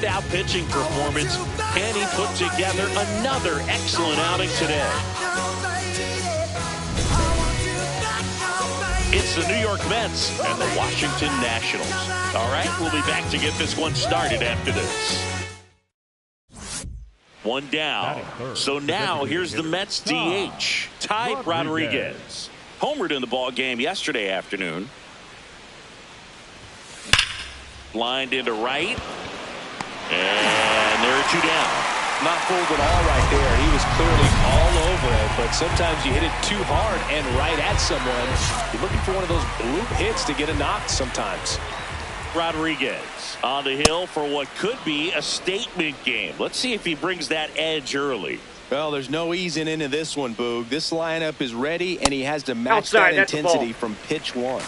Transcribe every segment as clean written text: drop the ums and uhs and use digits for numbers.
standout pitching performance. Can he put together another excellent outing today? It's the New York Mets and the Washington Nationals. All right, we'll be back to get this one started after this. One down. So now here's the Mets DH, Ty Rodriguez. Homered in the ball game yesterday afternoon. Lined into right. And there are two down. Not fooled at all right there. He was clearly all over it, but sometimes you hit it too hard and right at someone. You're looking for one of those bloop hits to get a knock sometimes. Rodriguez on the hill for what could be a statement game. Let's see if he brings that edge early. Well, there's no easing into this one, Boog. This lineup is ready, and he has to match that intensity from pitch one.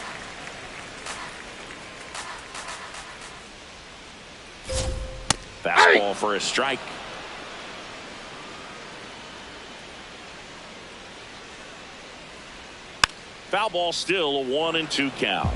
Fastball for a strike. Foul ball, still a 1-2 count.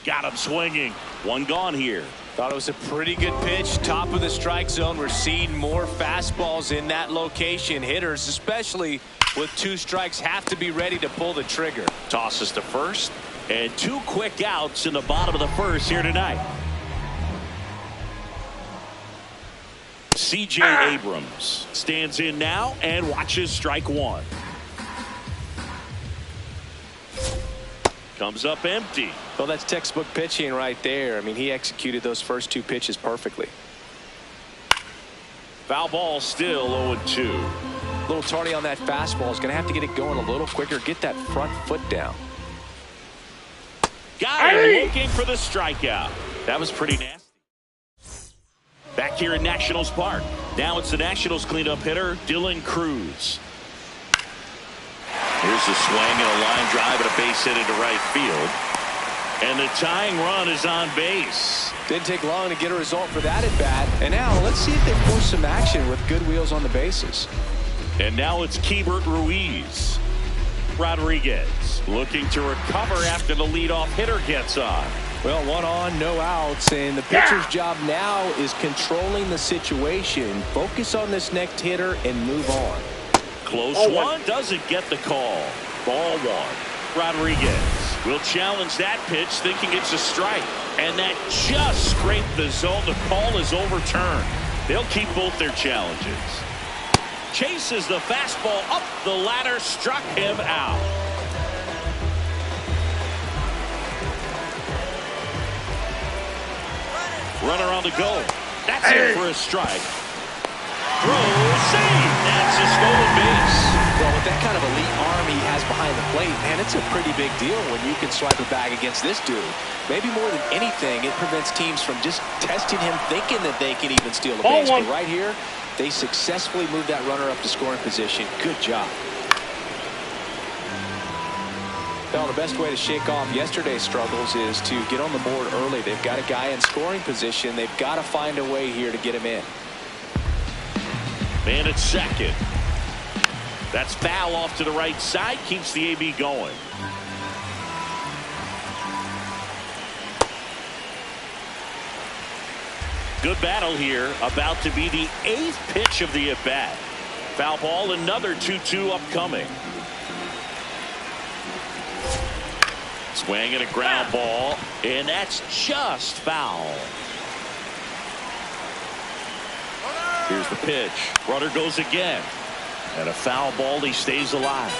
Got him swinging. One gone here. Thought it was a pretty good pitch. Top of the strike zone. We're seeing more fastballs in that location. Hitters, especially with two strikes, have to be ready to pull the trigger. Tosses to first. And two quick outs in the bottom of the first here tonight. C.J. Abrams stands in now and watches strike one. Comes up empty. Well, that's textbook pitching right there. I mean, he executed those first two pitches perfectly. Foul ball, still 0-2. A little tardy on that fastball. Is going to have to get it going a little quicker. Get that front foot down. Got him looking for the strikeout. That was pretty nasty. Back here in Nationals Park. Now it's the Nationals cleanup hitter, Dylan Cruz. Here's the swing and a line drive and a base hit into right field. And the tying run is on base. Didn't take long to get a result for that at bat. And now let's see if they force some action with good wheels on the bases. And now it's Keibert Ruiz. Rodriguez looking to recover after the leadoff hitter gets on. Well, one on, no outs, and the pitcher's job now is controlling the situation. Focus on this next hitter and move on. Close one, doesn't get the call. Ball one. Rodriguez will challenge that pitch, thinking it's a strike. And that just scraped the zone. The call is overturned. They'll keep both their challenges. Chases the fastball up the ladder, struck him out. Runner on the go. That's it for a strike. Throw, save. That's a stolen base. Well, with that kind of elite arm he has behind the plate, man, it's a pretty big deal when you can swipe a bag against this dude. Maybe more than anything, it prevents teams from just testing him, thinking that they can even steal the base. But right here, they successfully moved that runner up to scoring position. Good job. Well, the best way to shake off yesterday's struggles is to get on the board early. They've got a guy in scoring position. They've got to find a way here to get him in. Man at second. That's foul off to the right side. Keeps the AB going. Good battle here. About to be the 8th pitch of the at-bat. Foul ball, another 2-2 upcoming. Swing and a ground ball, and that's just foul. Here's the pitch. Runner goes again. And a foul ball, he stays alive.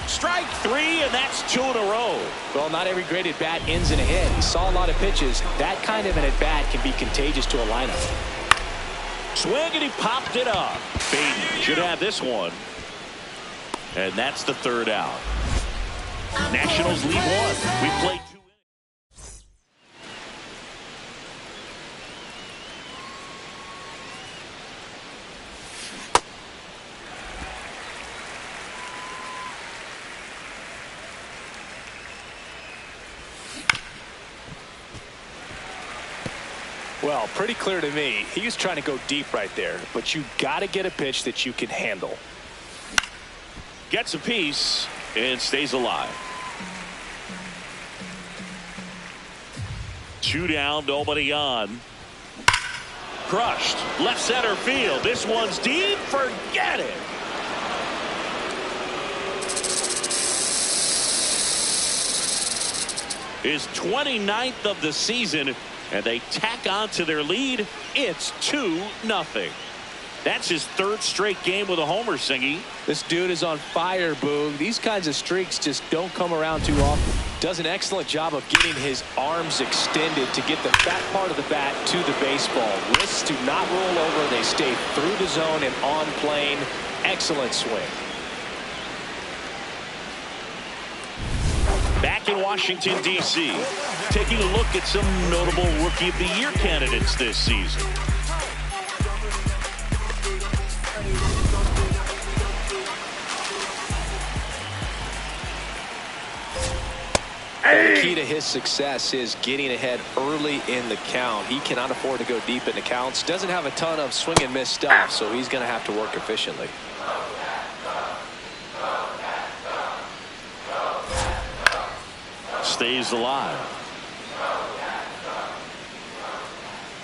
Strike 3, and that's 2 in a row. Well, not every great at-bat ends in a hit. He saw a lot of pitches. That kind of an at-bat can be contagious to a lineup. Swing, and he popped it up. Baden should have this one. And that's the 3rd out. Nationals lead 1. We played 2 innings. Well, pretty clear to me. He was trying to go deep right there, but you got to get a pitch that you can handle. Gets a piece, and stays alive. 2 down, nobody on. Crushed. Left center field. This one's deep. Forget it. His 29th of the season, and they tack on to their lead. It's 2-0. That's his 3rd straight game with a homer, Singy. This dude is on fire, Boog. These kinds of streaks just don't come around too often. Does an excellent job of getting his arms extended to get the fat part of the bat to the baseball. Wrists do not roll over. They stay through the zone and on plane. Excellent swing. Back in Washington, D.C., taking a look at some notable Rookie of the Year candidates this season. The key to his success is getting ahead early in the count. He cannot afford to go deep in the counts. Doesn't have a ton of swing and miss stuff, so he's going to have to work efficiently. Stays alive.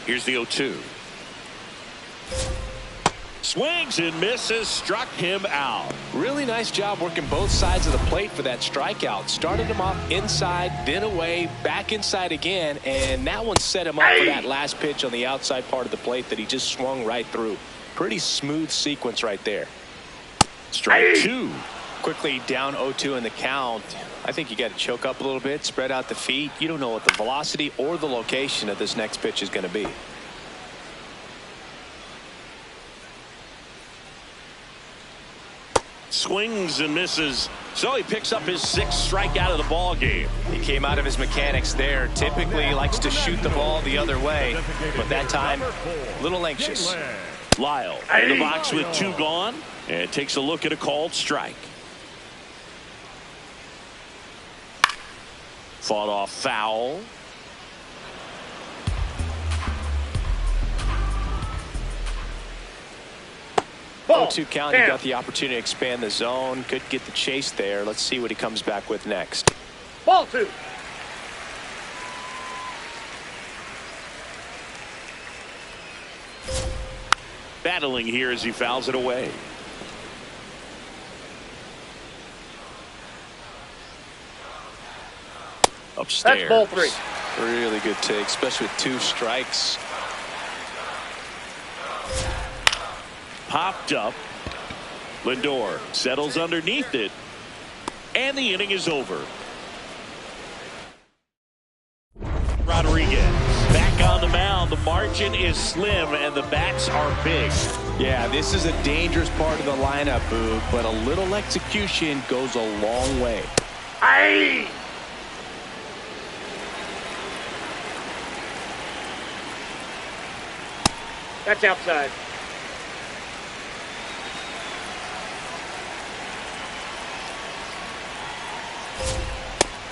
Here's the 0-2. Swings and misses, struck him out. Really nice job working both sides of the plate for that strikeout. Started him off inside, then away, back inside again, and that one set him up for that last pitch on the outside part of the plate that he just swung right through. Pretty smooth sequence right there. Strike 2. Quickly down 0-2 in the count. I think you got to choke up a little bit, spread out the feet. You don't know what the velocity or the location of this next pitch is going to be. Swings and misses. So he picks up his 6th strikeout of the ball game. He came out of his mechanics there. Typically he likes to shoot the ball the other way, but that time a little anxious. Lyle in the box with 2 gone and takes a look at a called strike. Fought off foul. Ball. 0-2 count. You got the opportunity to expand the zone. Could get the chase there. Let's see what he comes back with next. Ball 2. Battling here as he fouls it away. Upstairs. That's ball 3. Really good take, especially with 2 strikes. Popped up. Lindor settles underneath it. And the inning is over. Rodriguez back on the mound. The margin is slim and the bats are big. Yeah, this is a dangerous part of the lineup, Boog, but a little execution goes a long way. Aye. That's outside.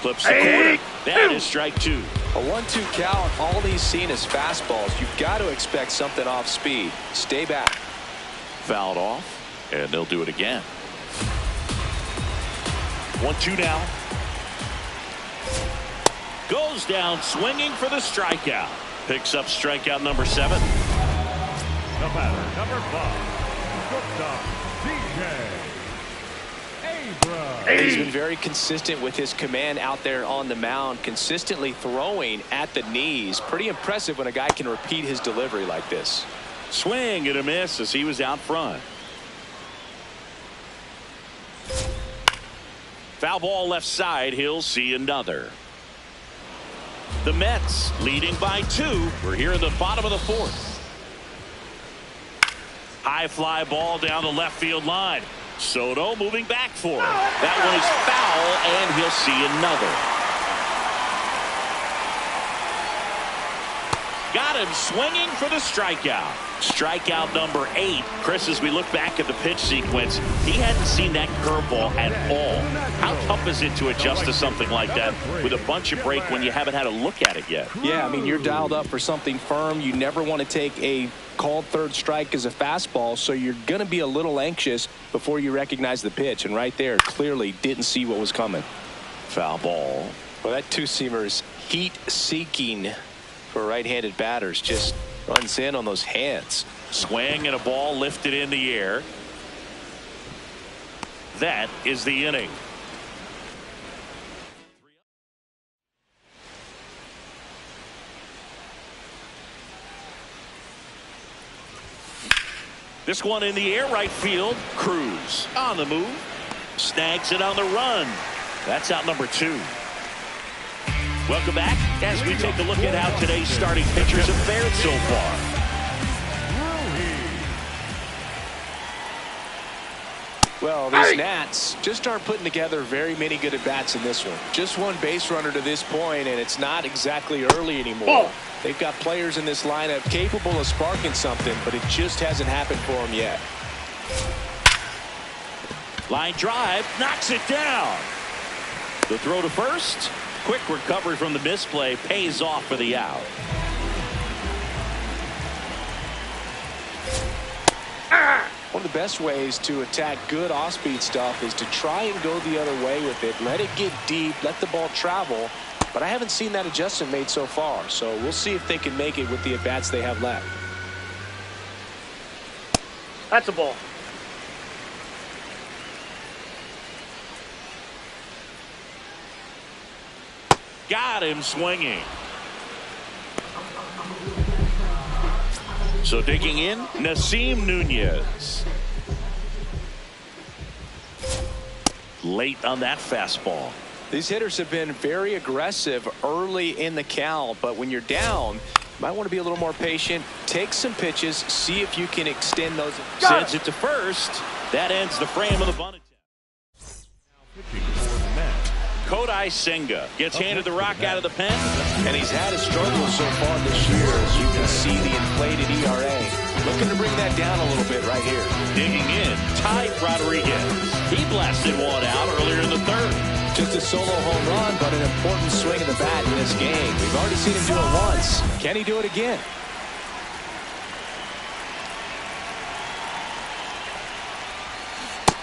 Flips the corner. That is strike 2. A 1-2 count. All he's seen is fastballs. You've got to expect something off speed. Stay back. Fouled off, and they'll do it again. 1-2 now. Goes down swinging for the strikeout. Picks up strikeout number 7. The batter, number 5, DJ. He's been very consistent with his command out there on the mound, consistently throwing at the knees. Pretty impressive when a guy can repeat his delivery like this. Swing and a miss as he was out front. Foul ball left side. He'll see another. The Mets leading by 2. We're here in the bottom of the 4th. High fly ball down the left field line. Soto moving back for him. That one is foul, and he'll see another. Got him swinging for the strikeout. Strikeout number 8. Chris, as we look back at the pitch sequence, he hadn't seen that curveball at all. How tough is it to adjust to something like that with a bunch of break when you haven't had a look at it yet? Yeah, I mean, you're dialed up for something firm. You never want to take a called third strike as a fastball, so you're going to be a little anxious before you recognize the pitch. And right there, clearly didn't see what was coming. Foul ball. Well, that two-seamer is heat-seeking for right-handed batters. Just runs in on those hands. Swing and a ball lifted in the air. That is the inning. This one in the air, right field. Cruz on the move. Snags it on the run. That's out number 2. Welcome back as we take a look at how today's starting pitchers have fared so far. Well, these Nats just aren't putting together very many good at-bats in this one. Just one base runner to this point, and it's not exactly early anymore. They've got players in this lineup capable of sparking something, but it just hasn't happened for them yet. Line drive, knocks it down. The throw to first. Quick recovery from the misplay, pays off for the out. One of the best ways to attack good off-speed stuff is to try and go the other way with it. Let it get deep, let the ball travel. But I haven't seen that adjustment made so far. So we'll see if they can make it with the at-bats they have left. That's a ball. Got him swinging. So digging in, Nasim Nunez. Late on that fastball. These hitters have been very aggressive early in the count, but when you're down, you might want to be a little more patient. Take some pitches, see if you can extend those. Sends it to first. That ends the frame of the bunt attempt. Kodai Senga gets handed the rock out of the pen. And he's had his struggles so far this year, as you can see the inflated ERA. Looking to bring that down a little bit right here. Digging in, Ty Rodriguez. He blasted one out earlier in the 3rd. Just a solo home run, but an important swing of the bat in this game. We've already seen him do it once. Can he do it again?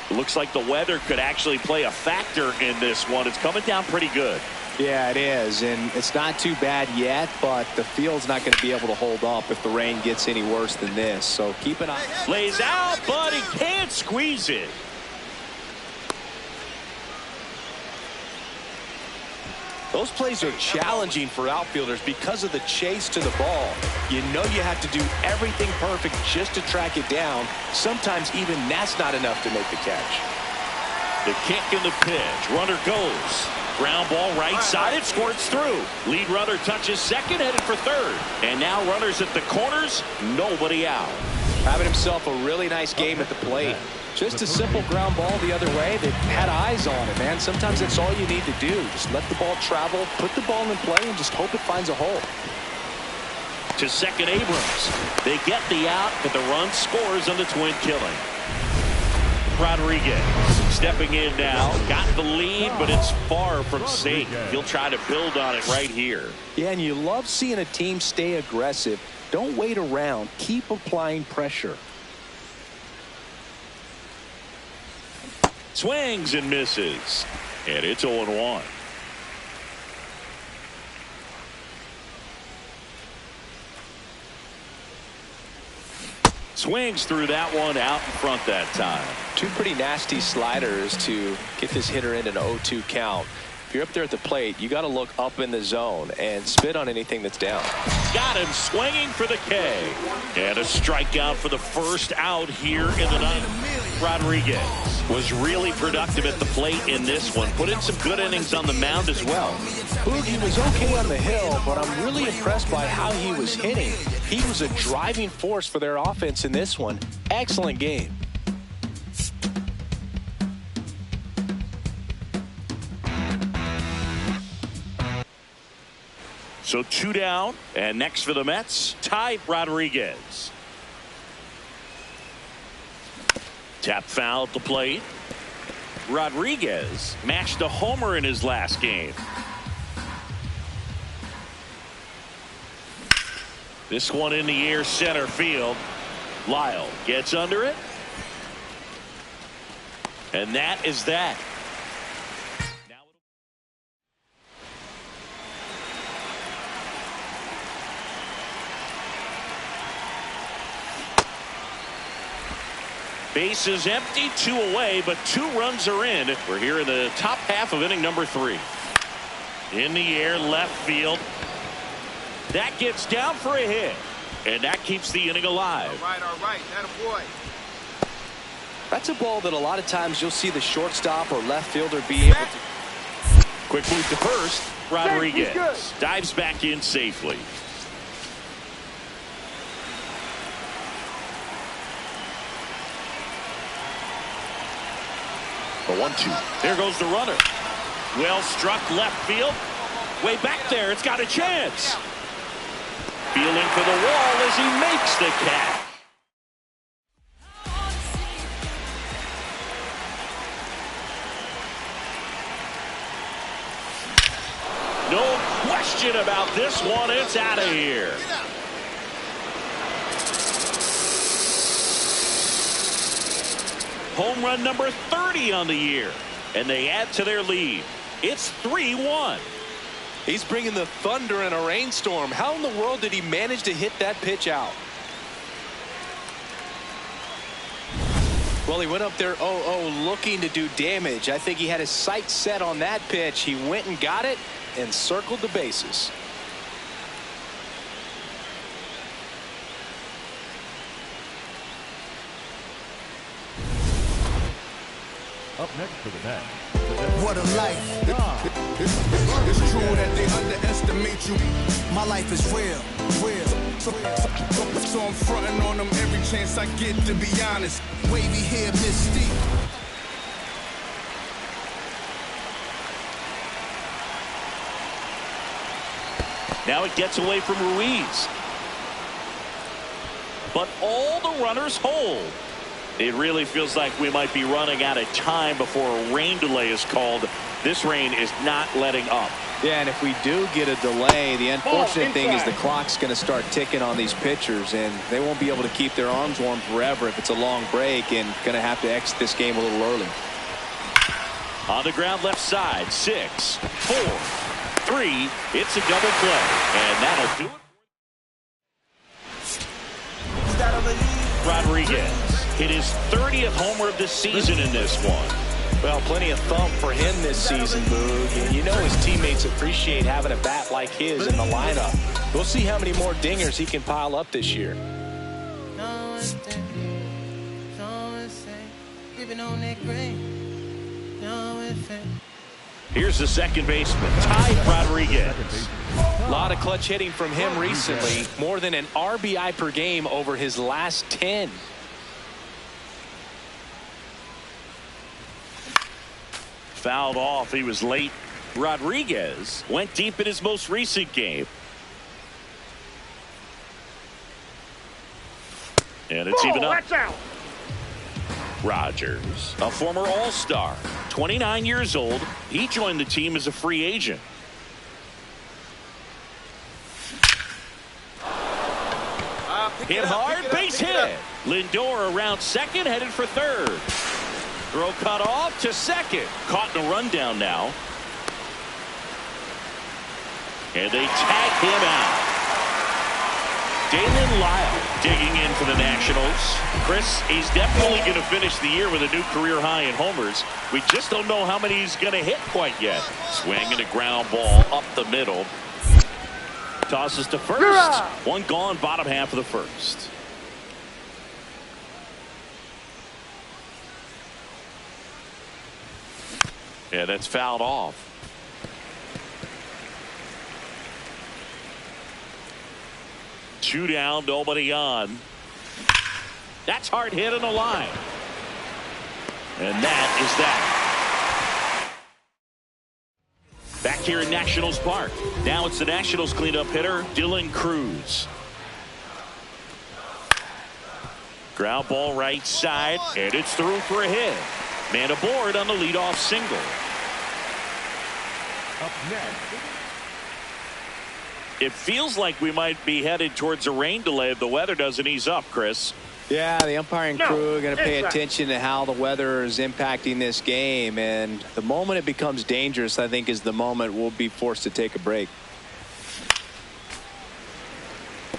Looks like the weather could actually play a factor in this one. It's coming down pretty good. Yeah, it is, and it's not too bad yet, but the field's not going to be able to hold up if the rain gets any worse than this. So keep an eye. Lays out, but he can't squeeze it. Those plays are challenging for outfielders because of the chase to the ball. You know you have to do everything perfect just to track it down. Sometimes even that's not enough to make the catch. The kick and the pitch. Runner goes. Ground ball right side. It squirts through. Lead runner touches second, headed for third. And now runners at the corners. Nobody out. Having himself a really nice game at the plate. Just a simple ground ball the other way that had eyes on it, man. Sometimes that's all you need to do. Just let the ball travel, put the ball in play, and just hope it finds a hole. To second, Abrams. They get the out, but the run scores on the twin killing. Rodriguez stepping in now. Got the lead, but it's far from safe. He'll try to build on it right here. Yeah, and you love seeing a team stay aggressive. Don't wait around. Keep applying pressure. Swings and misses. And it's 0-1. Swings through that one, out in front that time. Two pretty nasty sliders to get this hitter in an 0-2 count. If you're up there at the plate, you got to look up in the zone and spit on anything that's down. Got him swinging for the K. And a strikeout for the first out here in the ninth. Rodriguez was really productive at the plate in this one. Put in some good innings on the mound as well. Boogie was okay on the hill, but I'm really impressed by how he was hitting. He was a driving force for their offense in this one. Excellent game. So 2 down, and next for the Mets, Ty Rodriguez. Tap foul at the plate. Rodriguez matched a homer in his last game. This one in the air, center field. Lyle gets under it. And that is that. Base is empty, 2 away, but 2 runs are in. We're here in the top half of inning number 3. In the air, left field. That gets down for a hit, and that keeps the inning alive. All right, that a boy. That's a ball that a lot of times you'll see the shortstop or left fielder be able to. Quick move to first. Rodriguez dives back in safely. The 1-2. There goes the runner. Well struck left field. Way back there. It's got a chance. Feeling for the wall as he makes the catch. No question about this one. It's out of here. Home run number 30 on the year, and they add to their lead. It's 3-1. He's bringing the thunder in a rainstorm. How in the world did he manage to hit that pitch out? Well, he went up there 0-0 looking to do damage. I think he had his sights set on that pitch. He went and got it and circled the bases. Up next for the Mets. What a life. It's true that they underestimate you. My life is real. So I'm fronting on them every chance I get, to be honest. Wavy hair, Mystique. Now it gets away from Ruiz. But all the runners hold. It really feels like we might be running out of time before a rain delay is called. This rain is not letting up. Yeah, and if we do get a delay, the unfortunate thing is the clock's going to start ticking on these pitchers, and they won't be able to keep their arms warm forever if it's a long break, and going to have to exit this game a little early. On the ground left side, 6, 4, 3. It's a double play, and that'll do it. Rodriguez hit his 30th homer of the season in this one. Well, plenty of thump for him this season, Boog. And you know his teammates appreciate having a bat like his in the lineup. We'll see how many more dingers he can pile up this year. Here's the second baseman, Ty Rodriguez. A lot of clutch hitting from him recently. More than an RBI per game over his last 10. Fouled off. He was late. Rodriguez went deep in his most recent game. And it's even up. That's out. Rogers, a former All-Star, 29 years old. He joined the team as a free agent. Hit hard, base hit. Lindor around second, headed for third. Throw cut off to second. Caught in a rundown now. And they tag him out. Dalen Lyle digging in for the Nationals. Chris, he's definitely going to finish the year with a new career high in homers. We just don't know how many he's going to hit quite yet. Swing and a ground ball up the middle. Tosses to first. One gone, bottom half of the first. Yeah, that's fouled off. Two down, nobody on. That's hard hit in the line. And that is that. Back here in Nationals Park. Now it's the Nationals cleanup hitter, Dylan Cruz. Ground ball right side, and it's through for a hit. Man aboard on the leadoff single. Up next. It feels like we might be headed towards a rain delay if the weather doesn't ease up, Chris. Yeah, the umpiring crew are going to pay attention to how the weather is impacting this game. And the moment it becomes dangerous, I think, is the moment we'll be forced to take a break.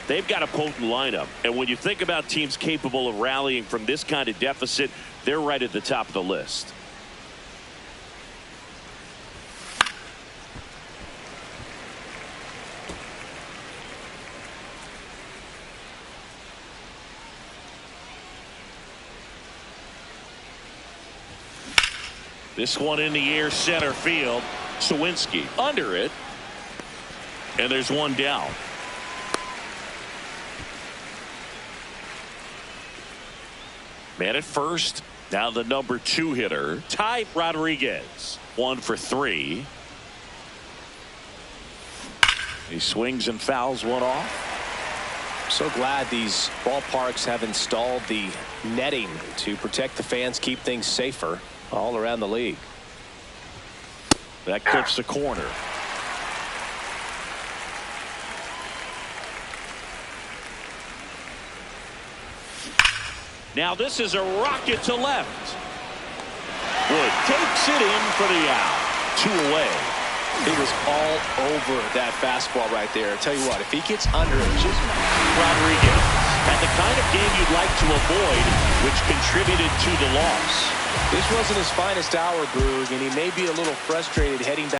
They've got a potent lineup. And when you think about teams capable of rallying from this kind of deficit, they're right at the top of the list. This one in the air, center field. Sawinski under it. And there's one down. Man at first. Now the number 2 hitter, Ty Rodriguez. 1 for 3. He swings and fouls one off. So glad these ballparks have installed the netting to protect the fans, keep things safer all around the league. That clips the corner. Now this is a rocket to left. Wood takes it in for the out. 2 away. He was all over that fastball right there. I tell you what, if he gets under it, just Rodriguez had the kind of game you'd like to avoid, which contributed to the loss. this wasn't his finest hour, Boog, and he may be a little frustrated heading back.